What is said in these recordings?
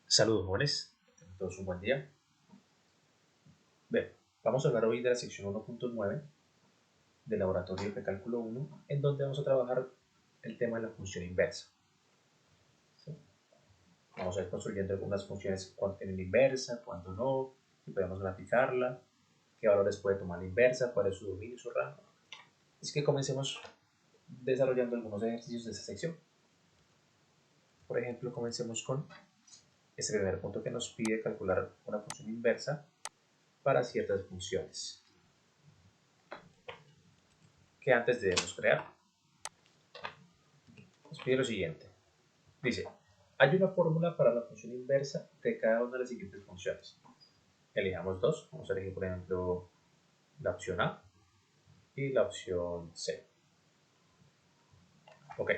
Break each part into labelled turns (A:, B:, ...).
A: Saludos jóvenes, tengan todos un buen día. Bien, vamos a hablar hoy de la sección 1.9 del laboratorio de cálculo 1, en donde vamos a trabajar el tema de la función inversa. ¿Sí? Vamos a ir construyendo algunas funciones cuando tienen inversa, cuando no, si podemos graficarla, qué valores puede tomar la inversa, cuál es su dominio y su rango. Es que comencemos desarrollando algunos ejercicios de esta sección. Por ejemplo, comencemos con este primer punto que nos pide calcular una función inversa para ciertas funciones que antes debemos crear. Nos pide lo siguiente. Dice, hay una fórmula para la función inversa de cada una de las siguientes funciones. Elijamos dos. Vamos a elegir, por ejemplo, la opción A y la opción C. Ok.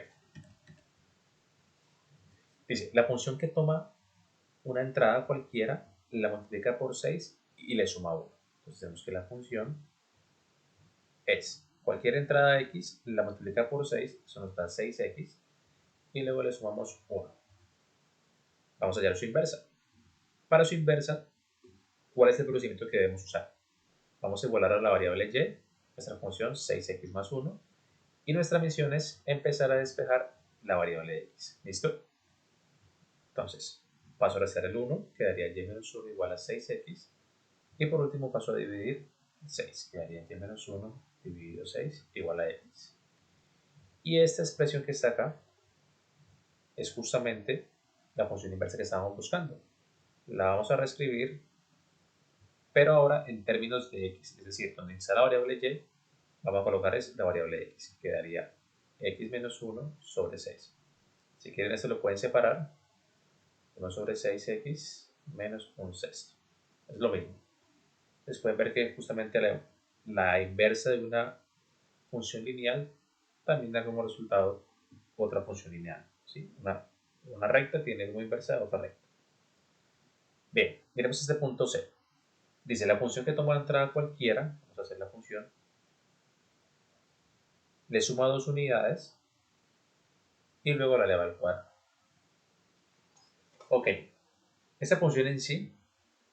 A: Dice, la función que toma una entrada cualquiera la multiplica por 6 y le suma 1. Entonces tenemos que la función es cualquier entrada x la multiplica por 6, eso nos da 6x, y luego le sumamos 1. Vamos a hallar su inversa. Para su inversa, ¿cuál es el procedimiento que debemos usar? Vamos a igualar a la variable y, nuestra función 6x más 1, y nuestra misión es empezar a despejar la variable x. ¿Listo? Entonces, paso a restar el 1, quedaría y menos 1 igual a 6x, y por último paso a dividir 6, quedaría y menos 1 dividido 6 igual a x. Y esta expresión que está acá es justamente la función inversa que estábamos buscando. La vamos a reescribir, pero ahora en términos de x, es decir, donde está la variable y, vamos a colocar es la variable x, quedaría x menos 1 sobre 6. Si quieren esto lo pueden separar, 1 sobre 6x menos 1 sexto. Es lo mismo. Entonces pueden ver que justamente la inversa de una función lineal también da como resultado otra función lineal. ¿Sí? Una recta tiene como inversa otra recta. Bien, miremos este punto C. Dice la función que toma la entrada cualquiera, vamos a hacer la función, le suma 2 unidades y luego la eleva al cuadrado. Ok, esta función en sí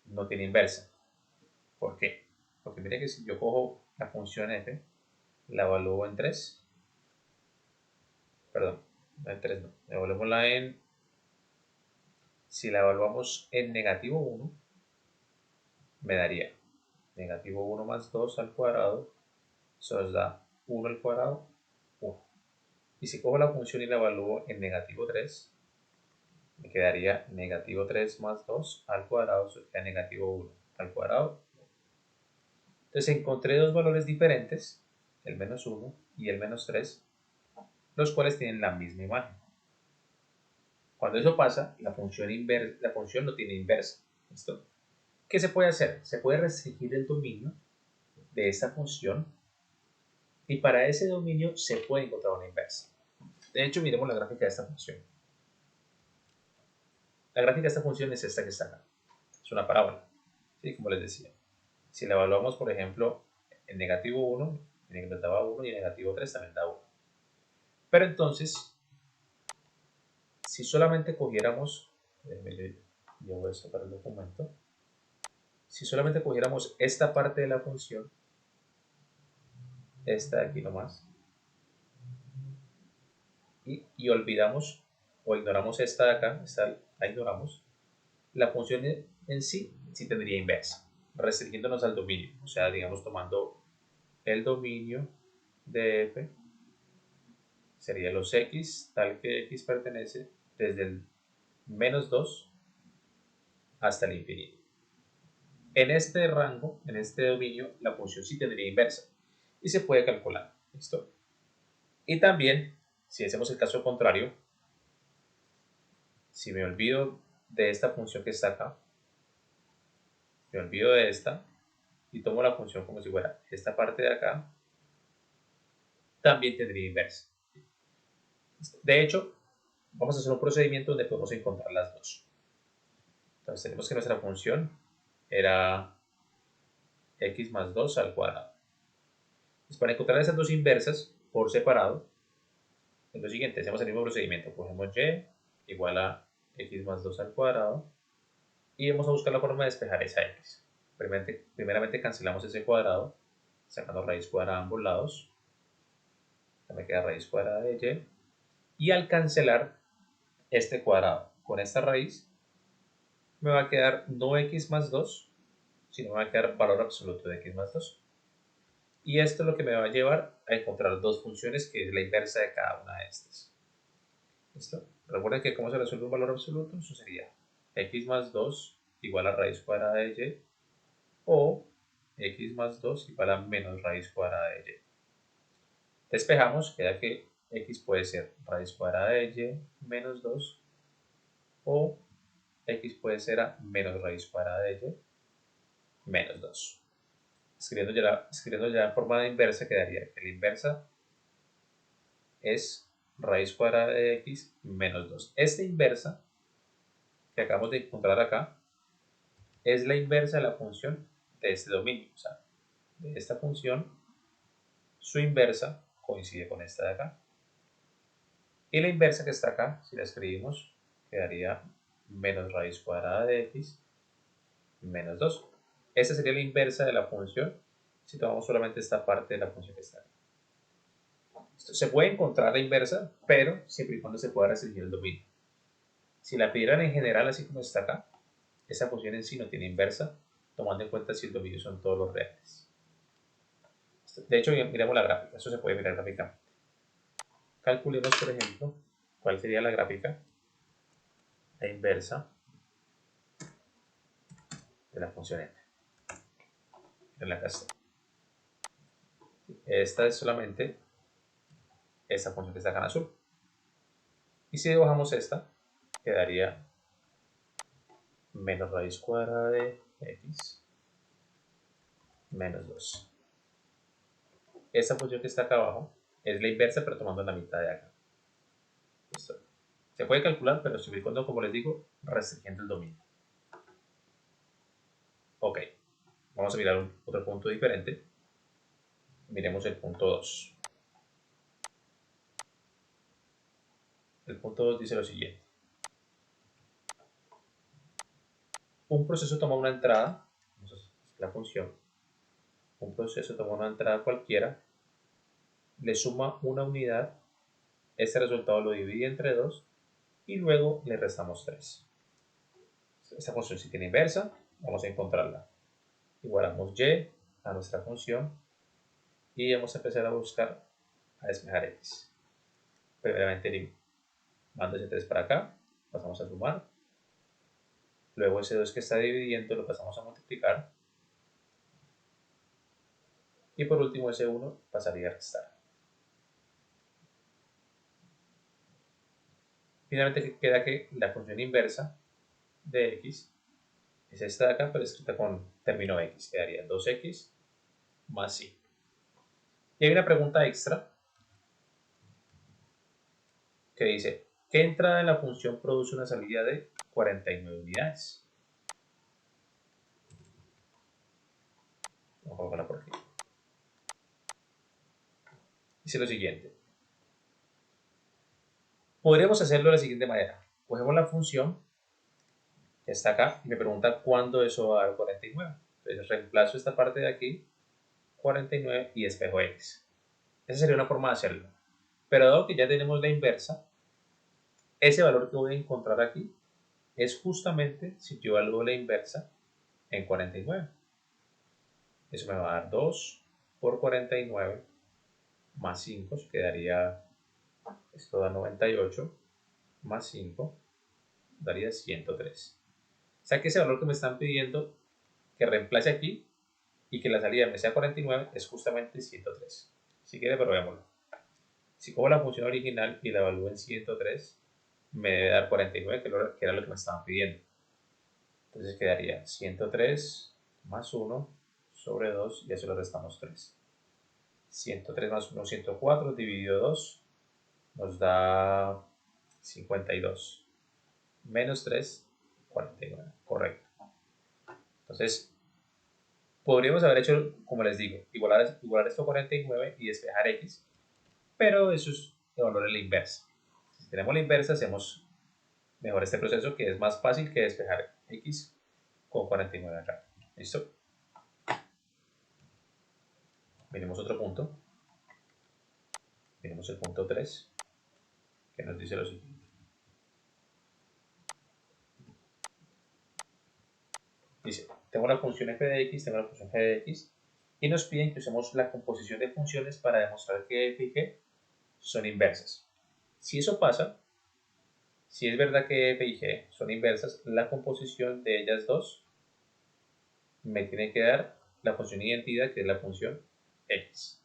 A: no tiene inversa. ¿Por qué? Porque mire que si yo cojo la función f, la evalúo en 3, perdón, no en 3 no, evaluémosla en, si la evaluamos en negativo 1, me daría negativo 1 más 2 al cuadrado, eso nos da 1 al cuadrado, 1. Y si cojo la función y la evalúo en negativo 3, me quedaría negativo 3 más 2 al cuadrado, eso queda negativo 1 al cuadrado. Entonces encontré dos valores diferentes, el menos 1 y el menos 3, los cuales tienen la misma imagen. Cuando eso pasa, la función no tiene inversa. ¿Listo? ¿Qué se puede hacer? Se puede restringir el dominio de esta función y para ese dominio se puede encontrar una inversa. De hecho, miremos la gráfica de esta función. La gráfica de esta función es esta que está acá. Es una parábola, ¿sí? Como les decía. Si la evaluamos, por ejemplo, en negativo 1, en que daba 1 y en negativo 3 también da 1. Pero entonces, si solamente cogiéramos, yo voy a sacar el documento, si solamente cogiéramos esta parte de la función, esta de aquí nomás, y olvidamos o ignoramos esta de acá, esta la ignoramos, la función en sí tendría inversa, restringiéndonos al dominio, o sea, digamos tomando el dominio de f, sería los x, tal que x pertenece desde el menos 2 hasta el infinito. En este rango, en este dominio, la función sí tendría inversa y se puede calcular. ¿Listo? Y también, si hacemos el caso contrario, si me olvido de esta función que está acá, me olvido de esta y tomo la función como si fuera esta parte de acá, también tendría inversa. De hecho, vamos a hacer un procedimiento donde podemos encontrar las dos. Entonces tenemos que nuestra función era x más 2 al cuadrado. Entonces, para encontrar esas dos inversas por separado, es lo siguiente, hacemos el mismo procedimiento, cogemos y igual a x más 2 al cuadrado, y vamos a buscar la forma de despejar esa x. Primeramente cancelamos ese cuadrado, sacando raíz cuadrada a ambos lados. Ya me queda raíz cuadrada de y. Y al cancelar este cuadrado con esta raíz, me va a quedar no x más 2, sino me va a quedar valor absoluto de x más 2. Y esto es lo que me va a llevar a encontrar dos funciones, que es la inversa de cada una de estas. ¿Listo? Recuerden que cómo se resuelve un valor absoluto, eso sería x más 2 igual a raíz cuadrada de y, o x más 2 igual a menos raíz cuadrada de y. Despejamos, queda que x puede ser raíz cuadrada de y menos 2, o x puede ser a menos raíz cuadrada de y menos 2. Escribiendo ya en forma de inversa, quedaría que la inversa es raíz cuadrada de x menos 2. Esta inversa que acabamos de encontrar acá es la inversa de la función de este dominio. O sea, de esta función, su inversa coincide con esta de acá. Y la inversa que está acá, si la escribimos, quedaría menos raíz cuadrada de x menos 2. Esta sería la inversa de la función si tomamos solamente esta parte de la función que está acá. Se puede encontrar la inversa, pero siempre y cuando se pueda restringir el dominio. Si la pidieran en general, así como está acá, esa función en sí no tiene inversa, tomando en cuenta si el dominio son todos los reales. De hecho, miremos la gráfica, eso se puede mirar gráficamente. Calculemos, por ejemplo, cuál sería la gráfica, la inversa de la función n. En la casa. Esta es solamente esta función que está acá en azul. Y si dibujamos esta, quedaría menos raíz cuadrada de x menos 2. Esta función que está acá abajo es la inversa, pero tomando la mitad de acá. ¿Listo? Se puede calcular, pero siempre y cuando, como les digo, restringiendo el dominio. Ok, vamos a mirar otro punto diferente. Miremos el punto 2. El punto 2 dice lo siguiente. Un proceso toma una entrada, la función, un proceso toma una entrada cualquiera, le suma una unidad, este resultado lo divide entre 2 y luego le restamos 3. Esta función si tiene inversa, vamos a encontrarla. Igualamos y a nuestra función y vamos a empezar a buscar a despejar x. Primeramente mando ese 3 para acá, pasamos a sumar, luego ese 2 que está dividiendo lo pasamos a multiplicar, y por último ese 1 pasaría a restar. Finalmente queda que la función inversa de x es esta de acá, pero escrita con término x, quedaría 2x más 5. Y hay una pregunta extra que dice, ¿qué entrada en la función produce una salida de 49 unidades? Vamos a colocarla por aquí. Dice lo siguiente. Podríamos hacerlo de la siguiente manera. Cogemos la función que está acá y me pregunta cuándo eso va a dar 49. Entonces reemplazo esta parte de aquí, 49, y despejo x. Esa sería una forma de hacerlo. Pero dado que ya tenemos la inversa, ese valor que voy a encontrar aquí es justamente si yo evalúo la inversa en 49. Eso me va a dar 2 por 49 más 5, quedaría, esto da 98, más 5, daría 103. O sea que ese valor que me están pidiendo que reemplace aquí y que la salida me sea 49 es justamente 103. Si quiere, probémoslo. Si cojo la función original y la evalúo en 103, me debe dar 49, que era lo que me estaban pidiendo. Entonces quedaría 103 más 1 sobre 2 y eso le restamos 3. 103 más 1, 104, dividido 2, nos da 52. Menos 3, 49. Correcto. Entonces, podríamos haber hecho, como les digo, igualar esto a 49 y despejar x, pero eso es de valor en la inversa. Si tenemos la inversa, hacemos mejor este proceso, que es más fácil que despejar x con 49 en radio. ¿Listo? Miremos otro punto. Miremos el punto 3, que nos dice lo siguiente. Dice, tengo la función f de x, tengo la función g de x, y nos piden que usemos la composición de funciones para demostrar que f y g son inversas. Si eso pasa, si es verdad que f y g son inversas, la composición de ellas dos me tiene que dar la función identidad, que es la función x.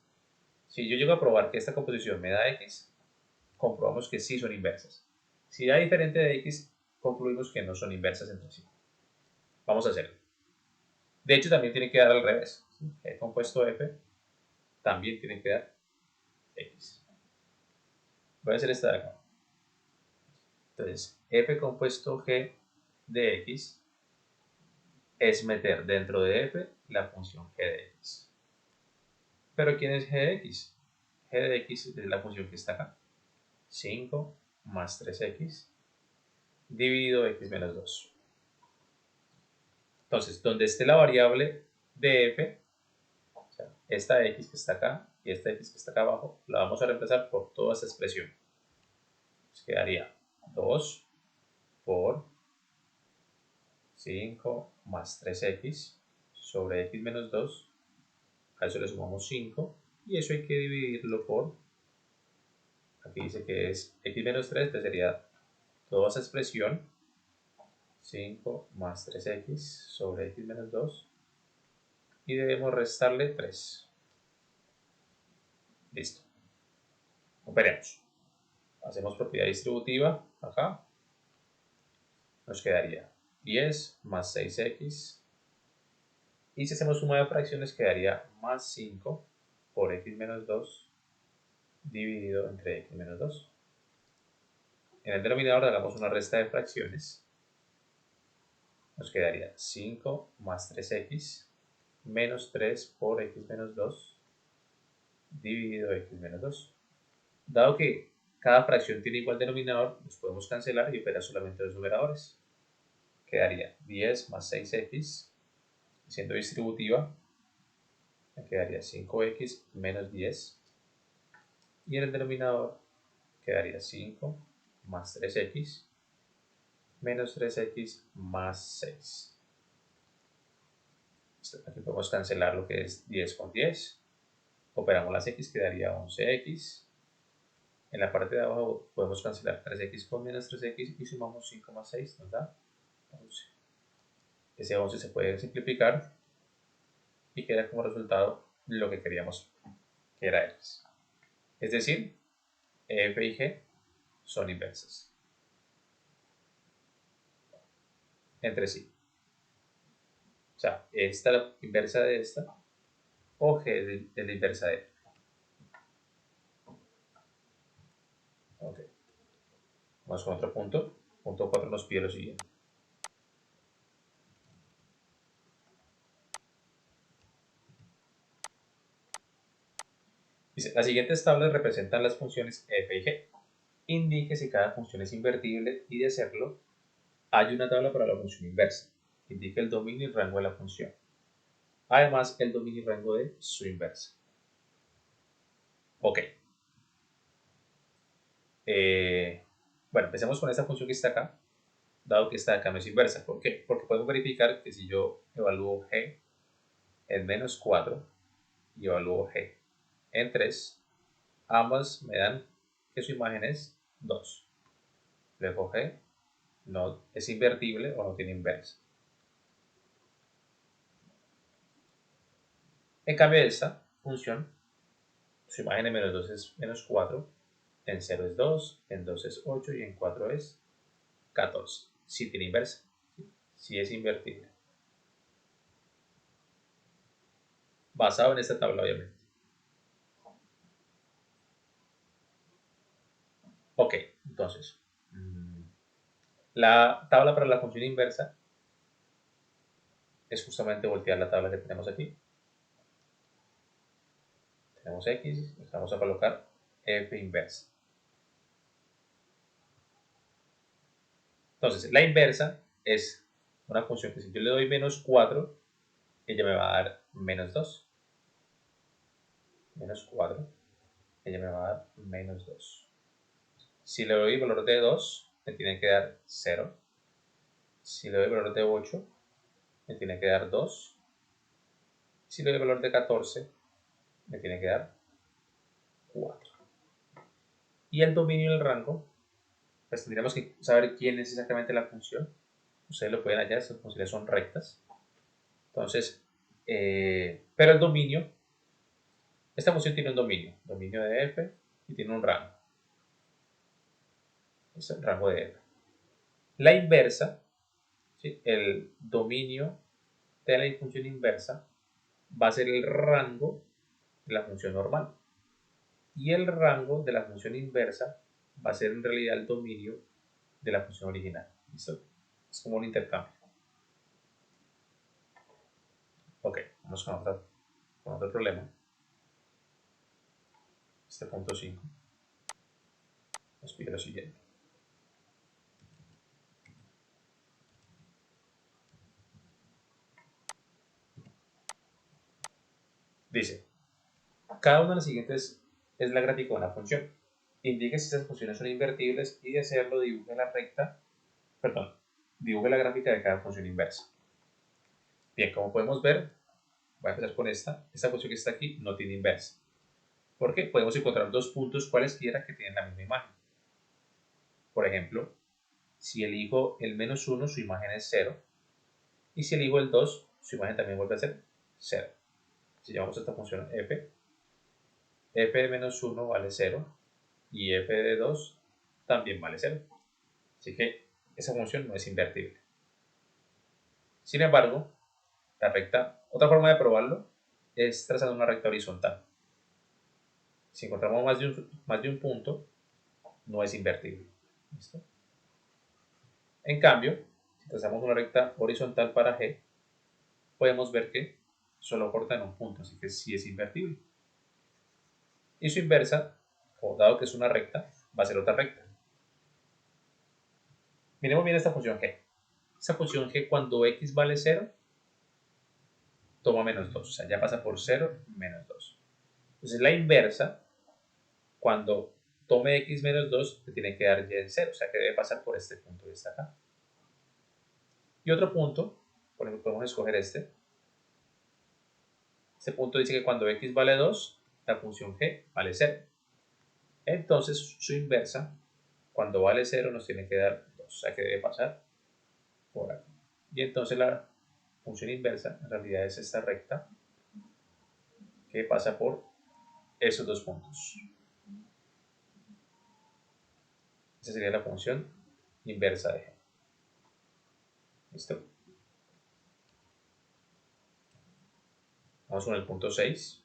A: Si yo llego a probar que esta composición me da x, comprobamos que sí son inversas. Si da diferente de x, concluimos que no son inversas entre sí. Vamos a hacerlo. De hecho, también tiene que dar al revés. El compuesto f también tiene que dar x. Voy a hacer esta de acá. Entonces, f compuesto g de x es meter dentro de f la función g de x. ¿Pero quién es g de x? G de x es la función que está acá. 5 más 3x dividido x menos 2. Entonces, donde esté la variable de f, o sea, esta x que está acá y esta x que está acá abajo, la vamos a reemplazar por toda esta expresión. Entonces quedaría 2 por 5 más 3x sobre x menos 2. A eso le sumamos 5 y eso hay que dividirlo por, aquí dice que es x menos 3, entonces sería toda esa expresión, 5 más 3x sobre x menos 2, y debemos restarle 3. Listo. Operemos. Hacemos propiedad distributiva acá. Nos quedaría 10 más 6x. Y si hacemos suma de fracciones quedaría más 5 por x menos 2 dividido entre x menos 2. En el denominador hagamos una resta de fracciones. Nos quedaría 5 más 3x menos 3 por x menos 2 dividido x menos 2. Dado que cada fracción tiene igual denominador, los podemos cancelar y operar solamente los numeradores. Quedaría 10 más 6x, siendo distributiva, me quedaría 5x menos 10. Y en el denominador quedaría 5 más 3x menos 3x más 6. Aquí podemos cancelar lo que es 10 con 10. Operamos las x, quedaría 11x. En la parte de abajo podemos cancelar 3x con menos 3x y sumamos 5 más 6, nos da 11. Ese 11 se puede simplificar y queda como resultado lo que queríamos, que era x. Es decir, f y g son inversas entre sí. O sea, esta es la inversa de esta o g es la inversa de esta. Okay. Vamos con otro punto. Punto 4 nos pide lo siguiente. Dice, las siguientes tablas representan las funciones f y g. Indique si cada función es invertible y, de serlo, hay una tabla para la función inversa. Indique el dominio y rango de la función. Además, el dominio y rango de su inversa. Ok. Bueno, empecemos con esta función que está acá, dado que esta de acá no es inversa. ¿Por qué? Porque podemos verificar que si yo evalúo g en menos 4 y evalúo g en 3, ambas me dan que su imagen es 2. Luego g no es invertible o no tiene inversa. En cambio, esta función, su imagen en menos 2 es menos 4, en 0 es 2, en 2 es 8 y en 4 es 14. Si tiene inversa, si es invertible. Basado en esta tabla, obviamente. Ok, entonces, la tabla para la función inversa es justamente voltear la tabla que tenemos aquí. Tenemos x, vamos a colocar f inversa. Entonces, la inversa es una función que si yo le doy menos 4, ella me va a dar menos 2. Menos 4, ella me va a dar menos 2. Si le doy el valor de 2, me tiene que dar 0. Si le doy el valor de 8, me tiene que dar 2. Si le doy el valor de 14, me tiene que dar 4. Y el dominio del rango, pues tendríamos que saber quién es exactamente la función. Ustedes lo pueden hallar, estas funciones son rectas. Entonces, pero el dominio, esta función tiene un dominio de f y tiene un rango. Es el rango de f. La inversa, ¿sí? El dominio de la función inversa va a ser el rango de la función normal. Y el rango de la función inversa va a ser en realidad el dominio de la función original. ¿Listo? Es como un intercambio. Ok, vamos con otro problema. Este punto 5 nos pide lo siguiente. Dice, cada una de las siguientes es la gráfica de una función. Indique si estas funciones son invertibles y de serlo dibuje dibuje la gráfica de cada función inversa. Bien, como podemos ver, voy a empezar con esta función que está aquí no tiene inversa. Porque podemos encontrar dos puntos cualesquiera que tienen la misma imagen. Por ejemplo, si elijo el menos 1, su imagen es 0. Y si elijo el 2, su imagen también vuelve a ser 0. Si llamamos a esta función f, f de menos 1 vale 0 y f de 2 también vale 0. Así que esa función no es invertible. Sin embargo, otra forma de probarlo es trazando una recta horizontal. Si encontramos más de un punto, no es invertible. ¿Listo? En cambio, si trazamos una recta horizontal para G, podemos ver que solo corta en un punto, así que sí es invertible. Y su inversa, o dado que es una recta, va a ser otra recta. Miremos bien esta función G. Esta función G, cuando x vale 0, toma menos 2, o sea, ya pasa por 0, menos 2. Entonces la inversa, cuando tome x menos 2, te tiene que dar y en 0, o sea que debe pasar por este punto que está acá. Y otro punto, por ejemplo, podemos escoger este. Este punto dice que cuando x vale 2, la función g vale 0. Entonces su inversa, cuando vale 0, nos tiene que dar 2, o sea que debe pasar por aquí. Y entonces la función inversa en realidad es esta recta que pasa por esos dos puntos. Esa sería la función inversa de g. ¿Listo? Vamos con el punto 6.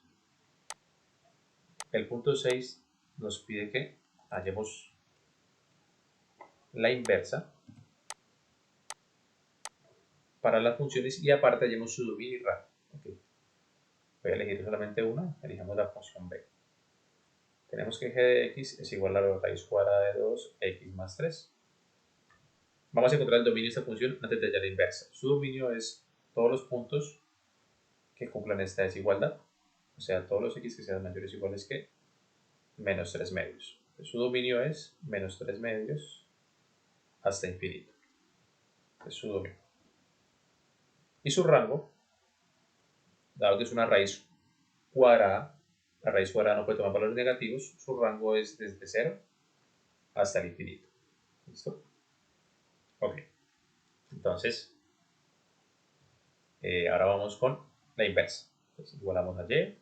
A: El punto 6 nos pide que hallemos la inversa para las funciones y aparte hallemos su dominio y rango. Okay. Voy a elegir solamente una, elijamos la función b. Tenemos que g de x es igual a la raíz cuadrada de 2x más 3. Vamos a encontrar el dominio de esta función antes de hallar la inversa. Su dominio es todos los puntos que cumplan esta desigualdad, o sea, todos los x que sean mayores o iguales que menos 3 medios. Su dominio es menos 3 medios hasta infinito. Es su dominio. Y su rango, dado que es una raíz cuadrada, la raíz cuadrada no puede tomar valores negativos, su rango es desde 0 hasta el infinito. ¿Listo? Ok. Entonces, ahora vamos con la inversa. Entonces, igualamos a y,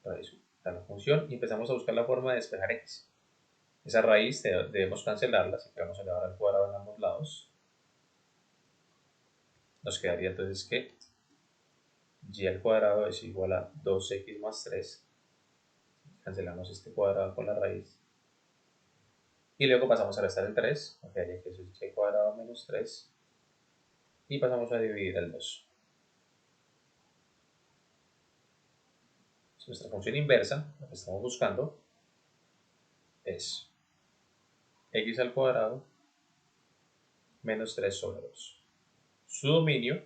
A: raíz a la función, y empezamos a buscar la forma de despejar x. Esa raíz debemos cancelarla, así que vamos a elevar al cuadrado en ambos lados. Nos quedaría entonces que y al cuadrado es igual a 2x más 3. Cancelamos este cuadrado con la raíz. Y luego pasamos a restar el 3, que haría que eso es y cuadrado menos 3. Y pasamos a dividir el 2. Nuestra función inversa, lo que estamos buscando, es x al cuadrado menos 3 sobre 2. Su dominio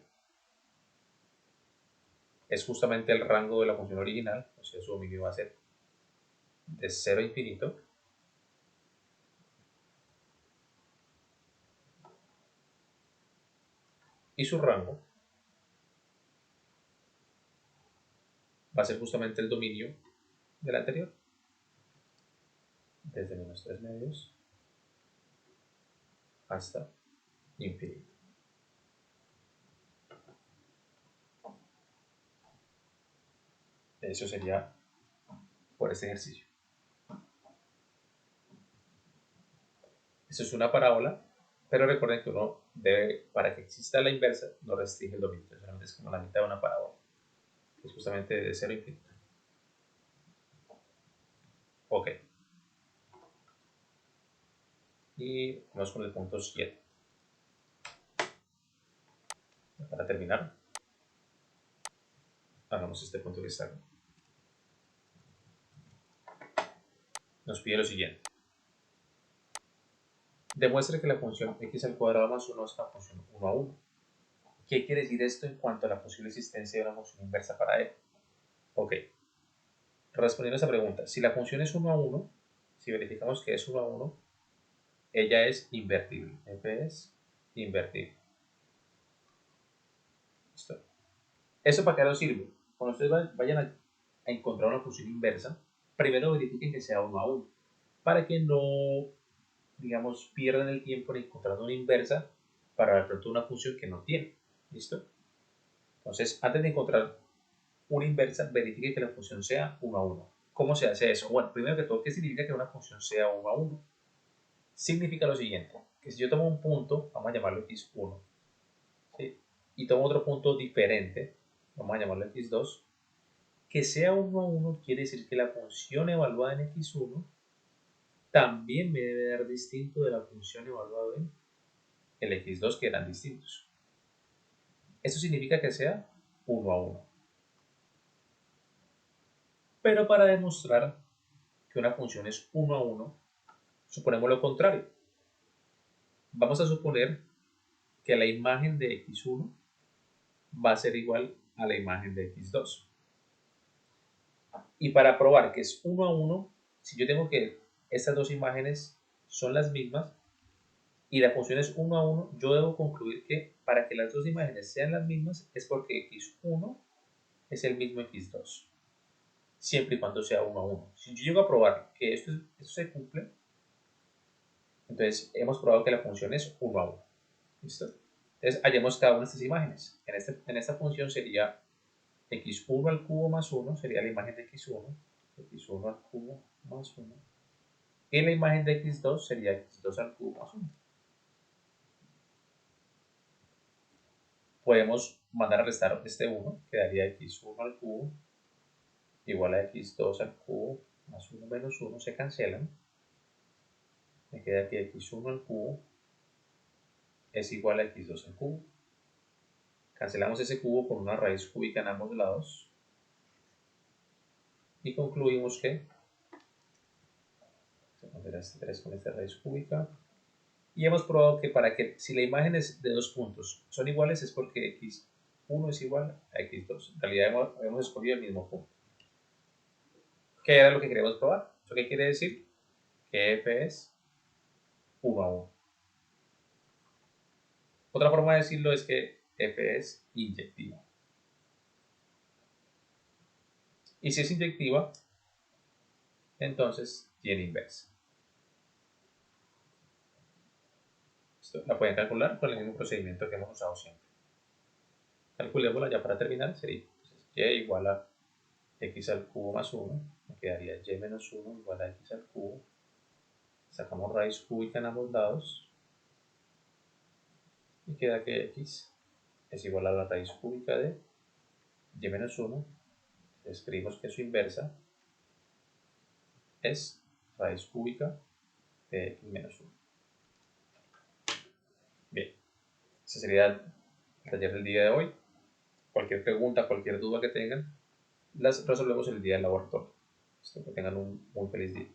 A: es justamente el rango de la función original, o sea, su dominio va a ser de 0 a infinito. Y su rango va a ser justamente el dominio del anterior, desde menos 3 medios hasta infinito. Eso sería por este ejercicio. Eso es una parábola, pero recuerden que uno debe, para que exista la inversa, no restringe el dominio, solamente es como la mitad de una parábola, que es justamente de 0 a infinito. Ok. Y vamos con el punto 7. Para terminar, hagamos este punto que está acá. Nos pide lo siguiente. Demuestre que la función x al cuadrado más 1 es una función 1 a 1. ¿Qué quiere decir esto en cuanto a la posible existencia de una función inversa para e? Ok. Respondiendo a esa pregunta, si la función es 1 a 1, si verificamos que es 1 a 1, ella es invertible. F es invertible. ¿Listo? ¿Eso para qué nos sirve? Cuando ustedes vayan a encontrar una función inversa, primero verifiquen que sea 1 a 1, para que no, digamos, pierdan el tiempo en encontrar una inversa para de pronto una función que no tiene. ¿Listo? Entonces, antes de encontrar una inversa, verifique que la función sea 1 a 1. ¿Cómo se hace eso? Bueno, primero que todo, ¿qué significa que una función sea 1 a 1? Significa lo siguiente, que si yo tomo un punto, vamos a llamarlo x1, ¿sí? Y tomo otro punto diferente, vamos a llamarlo x2, que sea 1 a 1 quiere decir que la función evaluada en x1 también me debe dar distinto de la función evaluada en el x2, que eran distintos. Eso significa que sea 1 a 1. Pero para demostrar que una función es 1 a 1, suponemos lo contrario. Vamos a suponer que la imagen de x1 va a ser igual a la imagen de x2. Y para probar que es 1 a 1, si yo tengo que estas dos imágenes son las mismas y la función es 1 a 1, yo debo concluir que para que las dos imágenes sean las mismas es porque x1 es el mismo x2, siempre y cuando sea 1 a 1. Si yo llego a probar que esto se cumple, entonces hemos probado que la función es 1 a 1. ¿Listo? Entonces hallemos cada una de estas imágenes. En esta función sería x1 al cubo más 1, sería la imagen de x1, x1 al cubo más 1. Y la imagen de x2 sería x2 al cubo más 1. Podemos mandar a restar este 1, quedaría x1 al cubo igual a x2 al cubo más 1 menos 1, se cancelan. Me queda aquí x1 al cubo es igual a x2 al cubo. Cancelamos ese cubo con una raíz cúbica en ambos lados. Y concluimos que se pondrá este 3 con esta raíz cúbica. Y hemos probado que si la imagen es de dos puntos son iguales es porque x1 es igual a x2. En realidad hemos escogido el mismo punto. ¿Qué era lo que queríamos probar? ¿Eso qué quiere decir? Que f es 1 a 1. Otra forma de decirlo es que f es inyectiva. Y si es inyectiva, entonces tiene inversa. Esto la pueden calcular con el mismo procedimiento que hemos usado siempre. Calculémosla ya para terminar. Sería entonces, y igual a x al cubo más 1. Me quedaría y menos 1 igual a x al cubo. Sacamos raíz cúbica en ambos lados. Y queda que x es igual a la raíz cúbica de y menos 1. Escribimos que su inversa es raíz cúbica de x menos 1. Bien, ese sería el taller del día de hoy. Cualquier pregunta, cualquier duda que tengan, las resolvemos el día del laboratorio. Que tengan un muy feliz día.